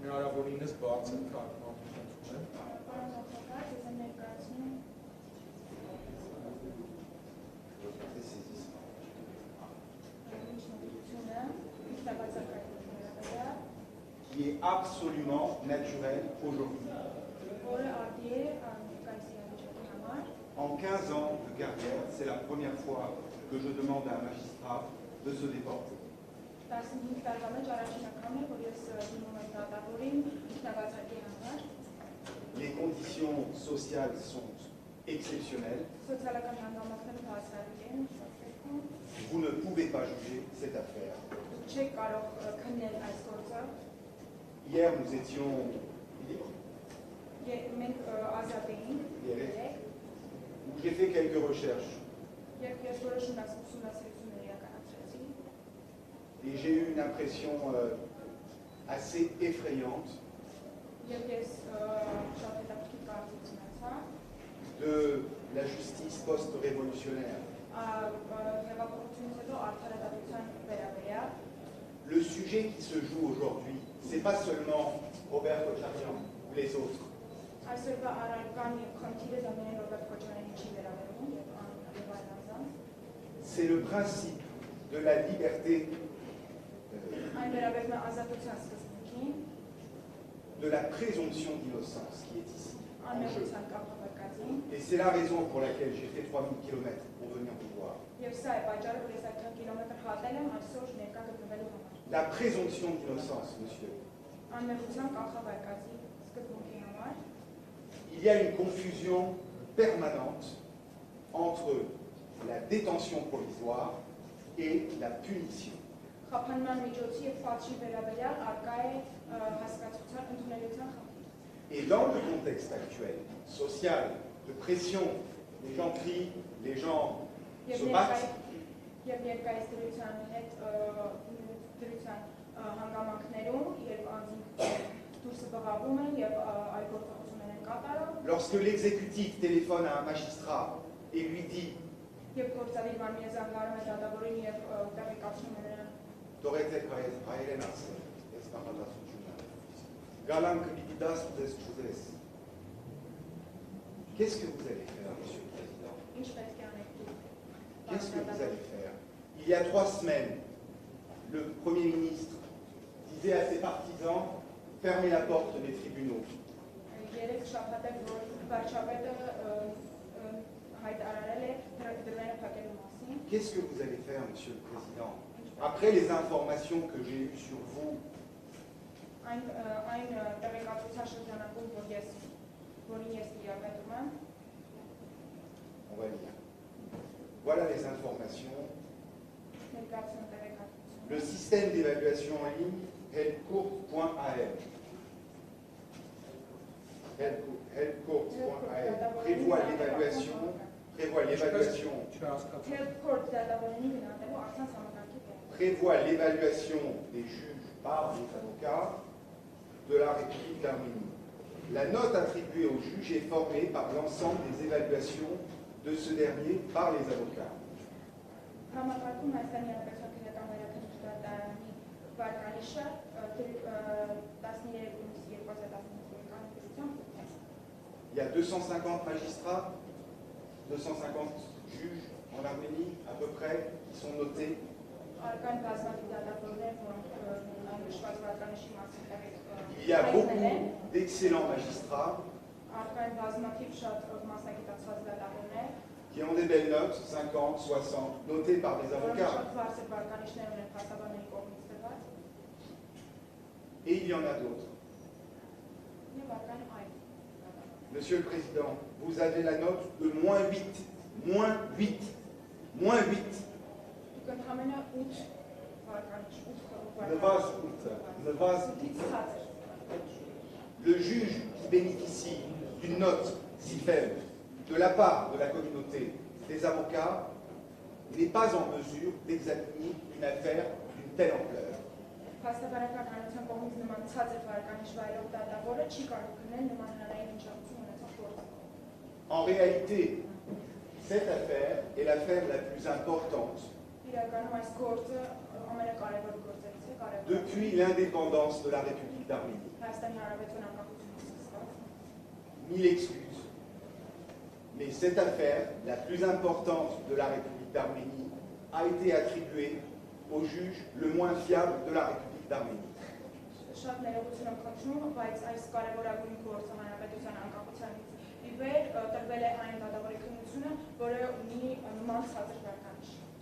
Հնարավորինս բարձր կարգավորություն qui est absolument naturel aujourd'hui. En 15 ans de carrière, c'est la première fois que je demande à un magistrat de se déporter. Les conditions sociales sont exceptionnelles. Vous ne pouvez pas juger cette affaire. Hier, nous étions libres. Où j'ai fait quelques recherches. Et j'ai eu une impression assez effrayante de la justice post-révolutionnaire. Le sujet qui se joue aujourd'hui, ce n'est pas seulement Robert Kocharian ou les autres. C'est le principe de la liberté, de la présomption d'innocence qui est ici en jeu. Et c'est la raison pour laquelle j'ai fait 3000 km pour venir vous voir. La présomption d'innocence, monsieur. Il y a une confusion permanente entre la détention provisoire et la punition. Et dans le contexte actuel, social, de pression, les gens crient, les gens se battent. Lorsque l'exécutif téléphone à un magistrat et lui dit qu'est-ce que vous allez faire, monsieur le Président? Qu'est-ce que vous allez faire? Il y a 3 semaines, le Premier ministre disait à ses partisans, fermez la porte des tribunaux. Qu'est-ce que vous allez faire, monsieur le Président? Après les informations que j'ai eues sur vous, on va lire. Voilà les informations. Le système d'évaluation en ligne, helpcourt.al. Helpcourt.al prévoit l'évaluation des juges par les avocats de la République d'Arménie. La note attribuée au juge est formée par l'ensemble des évaluations de ce dernier par les avocats. Il y a 250 magistrats, 250 juges en Arménie à peu près qui sont notés. Il y a beaucoup d'excellents magistrats qui ont des belles notes, 50, 60, notées par des avocats. Et il y en a d'autres. Monsieur le Président, vous avez la note de -8. -8. -8. Le juge qui bénéficie d'une note si faible de la part de la communauté des avocats n'est pas en mesure d'examiner une affaire d'une telle ampleur. En réalité, cette affaire est l'affaire la plus importante depuis l'indépendance de la République d'Arménie. Mille excuses. Mais cette affaire, la plus importante de la République d'Arménie, a été attribuée au juge le moins fiable de la République d'Arménie.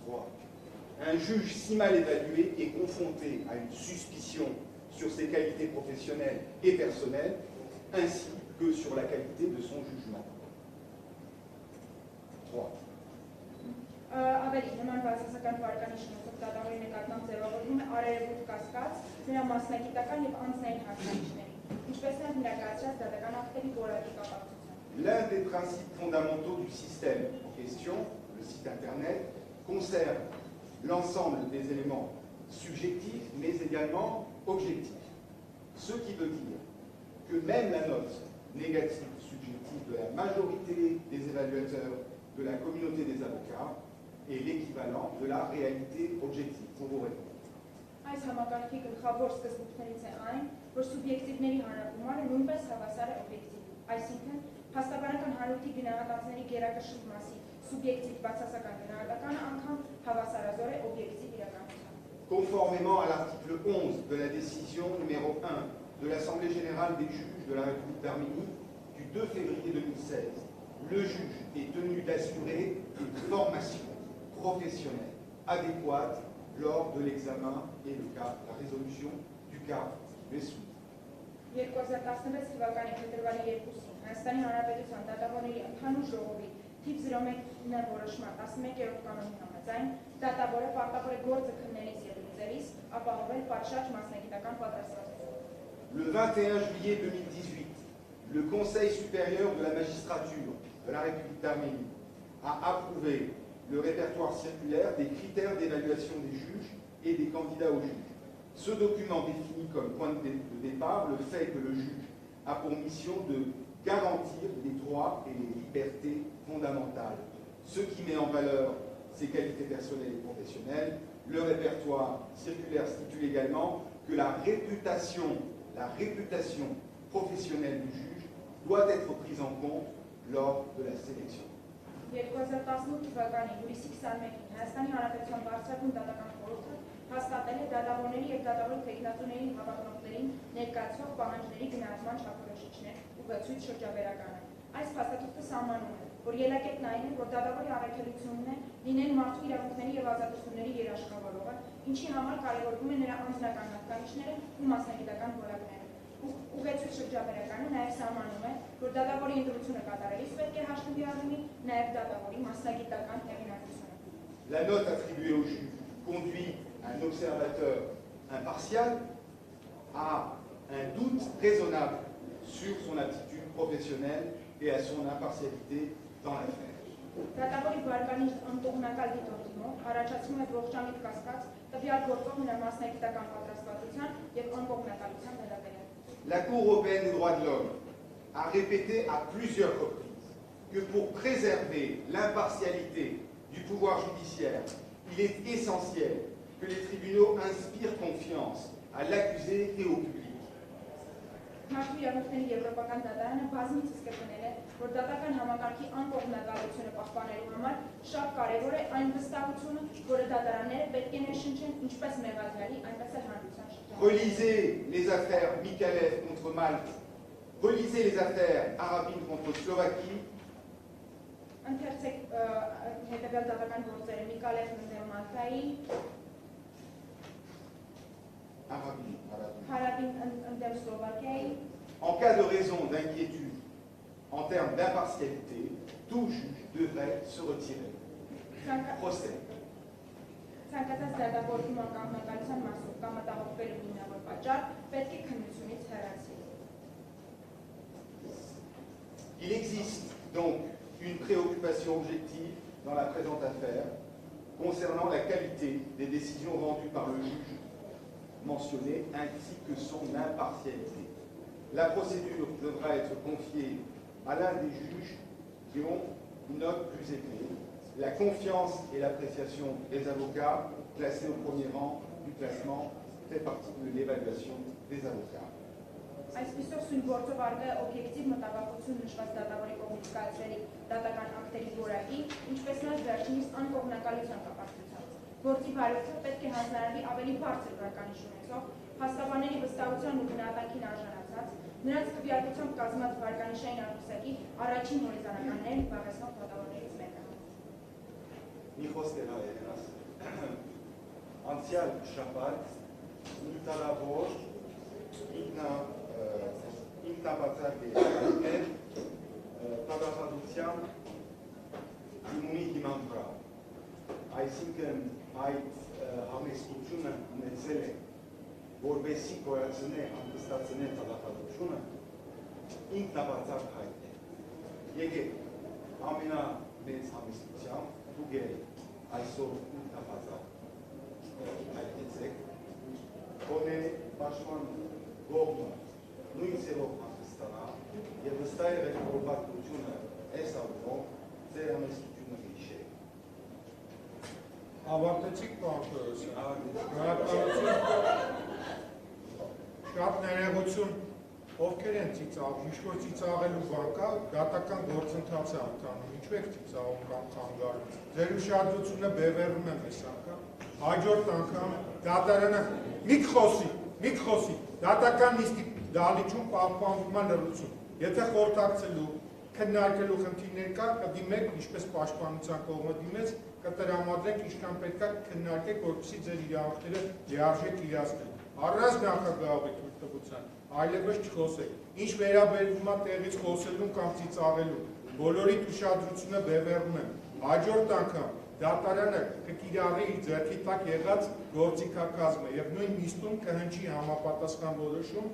Trois. Un juge si mal évalué est confronté à une suspicion sur ses qualités professionnelles et personnelles, ainsi que sur la qualité de son jugement. 3. L'un des principes fondamentaux du système en question, le site internet, concerne l'ensemble des éléments subjectifs mais également objectifs. Ce qui veut dire que même la note négative subjective de la majorité des évaluateurs de la communauté des avocats est l'équivalent de la réalité objective. Pour vous répondre. Այս համակարգի գլխավոր սկզբունքներից է այն, որ սուբյեկտիվների հանրագումարը նույնպես հավասար է օբյեկտիվի։ Այսինքն, փաստաբանական հանրույթի գնահատանքների գերակշռ մասի սուբյեկտիվ բացասական գնահատականը անգամ հավասարազոր է օբյեկտիվ իրականությանը։ Conformément à l'article 11 de la décision numéro 1 de l'Assemblée générale des juges de la République d'Arménie du 2 février 2016, le juge est tenu d'assurer une formation professionnelle adéquate lors de l'examen et la résolution du cas qui lui est soumis. 2016 թվականի փետրվարի 2-ին Հայաստանի Հանրապետության դատավորների ընդհանուր ժողովի թիվ 01 որոշման 11-րդ կանոնի համաձայն դատավորը պարտավոր է գործը քննելիս եւ լուծելիս ապահովել պատշաճ մասնագիտական պատրաստվածություն։ Le 21 juillet 2018, le Conseil supérieur de la magistrature de la République d'Arménie a approuvé le répertoire circulaire des critères d'évaluation des juges et des candidats aux juges. Ce document définit comme point de départ le fait que le juge a pour mission de garantir les droits et les libertés fondamentales, ce qui met en valeur ses qualités personnelles et professionnelles. Le répertoire circulaire stipule également que la réputation professionnelle du juge doit être prise en compte lors de la sélection. 2018 թվականի հուլիսի 21-ին Հայաստանի Հանրապետության բարձրագույն դատական խորհուրդը հաստատել է դատավորների եւ դատավոր տեխնատուների հավաքնորդներին ներկայացվող պահանջների գնահատման չափորոշիչներ ուղղացույց շրջաբերականը։ Այս փաստաթուղթը սահմանում է, որ ելակետն այն է, որ դատավորի առաքելությունն է լինել մարդու իրավունքների եւ ազատությունների երաշխավորողը, ինչի համար կարևորվում է նրա անձնական հատկանիշները ու մասնագիտական որակները։ Ուղղացույց շրջաբերականը նաև սահմանում է, որ դատավորի ընտրությունը կատարելիս պետք է հաշվի առնի նաև դատավորի մասնագիտական հեղինակությունը։ La note attribuée au juge conduit un observateur impartial à un doute raisonnable sur son aptitude professionnelle et à son impartialité dans l'affaire. Դատավորի բարգանիշ ըմբողնակալ դիտորդիմով առաջացնում է ողջամիտ կասկած տվյալ գործող նրա մասնագիտական պատրաստվածության եւ ըմբողնակալության վերաբերյալ։ La Cour européenne des droits de l'homme a répété à plusieurs reprises que pour préserver l'impartialité du pouvoir judiciaire, il est essentiel que les tribunaux inspirent confiance à l'accusé et au public. Մարդու իրավունքների եվրոպական դատարանը բազմիցս կրկնել է, որ դատական համակարգի անկողմնակալությունը պահպանելու համար շատ կարևոր է այն վստահությունը, որը դատարանները պետք է ներշնչեն ինչպես մեղադրյալի, այնպես էլ հանրության շրջանում։ Relisez les affaires Mikalev contre Malte, relisez les affaires Arabin contre Slovaquie. Ընթերցեք հետևյալ դատական գործերը Միկալև ընդդեմ Մալտայի, Հարաբին ընդդեմ Սլովակիայի։ En cas de raison d'inquiétude en termes d'impartialité, tout juge devrait se retirer. Procès. Ցանկացած դատավորի անկողմնակալության մասով կամ մտահոգվելու հիմնավոր պատճառ պետք է քննությունից հեռացի։ Il existe donc une préoccupation objective dans la présente affaire concernant la qualité des décisions rendues par le juge mentionné ainsi que son impartialité. La procédure devra être confiée à l'un des juges qui ont une note plus élevée. La confiance et l'appréciation des avocats placés au premier rang du classement fait partie de l'évaluation des avocats. Այսպիսով սույն գործով արկա է օբյեկտիվ մտավախություն նշված դատավորի կողմից կայացրելի դատական ակտերի որակի, ինչպես նաև վերջինիս անկողմնակալության կապակցությամբ։ Գործի վարորդը պետք է հանձնարարվի ավելի բարձր վարկանիշ ունեցող, փաստաբանների վստահության ու գնահատանքին արժանացած, նրանց քվեարկությամբ կազմած վարկանիշային աղյուսակի առաջին հորիզոնականներն զբաղեցնող դատավորներից մեկը։ Մի խոսքեր հայերենաս։ Անցյալ շաբաթ մի տարավոր ինքնաբացակ է տվյալատվության դիմումի հիման վրա։ Այսինքն այդ համեստությունը ունեցել է, որպեսզի գոյացնե հանգստացնե տվյալատվությունը ինքնաբացակ հայտ է։ Եկեք ամենամեծ համեստությամբ դուք այսօր ինքնաբացակ հայտնեցեք, գոնե պաշտպան կողմը նույն ձևով հանգստանա եւ վստահ եղեք, որ պատմությունը այս առումով ձեր համեստությունը հիշե։ Ավարտեցիք պարոն Թորոսյան։ Շատ ներողություն, ովքեր են ծիծաղում, ինչ-որ ծիծաղելու բան կա, դատական գործընթաց է ընթանում, ինչու եք ծիծաղում կամ խանգարում։ Ձեր ուշադրությունը բևեռում եմ այս անգամ, հաջորդ անգամ դատարանը մի խոսի, դատական նիստի դահլիճում պահպանվում է լռություն։ Եթե խորհրդակցելու, քննարկելու խնդիրներ կա, կդիմեք, ինչպես պաշտպանության կողմը դիմեց, կտրամադրեք, ինչքան պետք է քննարկեք, որպեսզի ձեր իրավունքները լիարժեք իրացնեն։ Առանց նախագահի թույլտվության, այլևս չխոսեք։ Ինչ վերաբերվում է տեղից խոսելուն կամ ծիծաղելուն, բոլորի ուշադրությունը բևեռում եմ։ Հաջորդ անգամ դատարանը կկիրառի իր ձեռքի տակ եղած գործիքակազմը եւ նույն նիստում կհնչի համապատասխան որոշում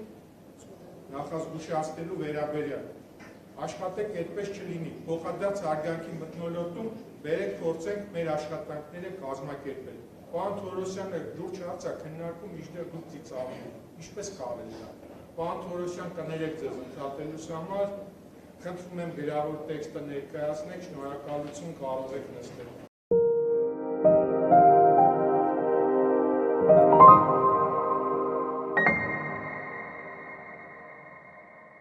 նախազգուշացնելու վերաբերյալ։ Աշխատեք այդպես չլինի, փոխադարձ հարգանքի մթնոլորտում բերեք փորձենք մեր աշխատանքները կազմակերպել։ Պարոն Թորոսյանը լուրջ հարց է քննարկում, միշտեղ դուք ծիծաղում եք, ինչպես կարելի է։ Պարոն Թորոսյան, կներեք ձեզ ընդհատելուց համար, խնդրում եմ գրավոր տեքստը ներկայացնեք, շնորհակալություն, կարող եք նստել։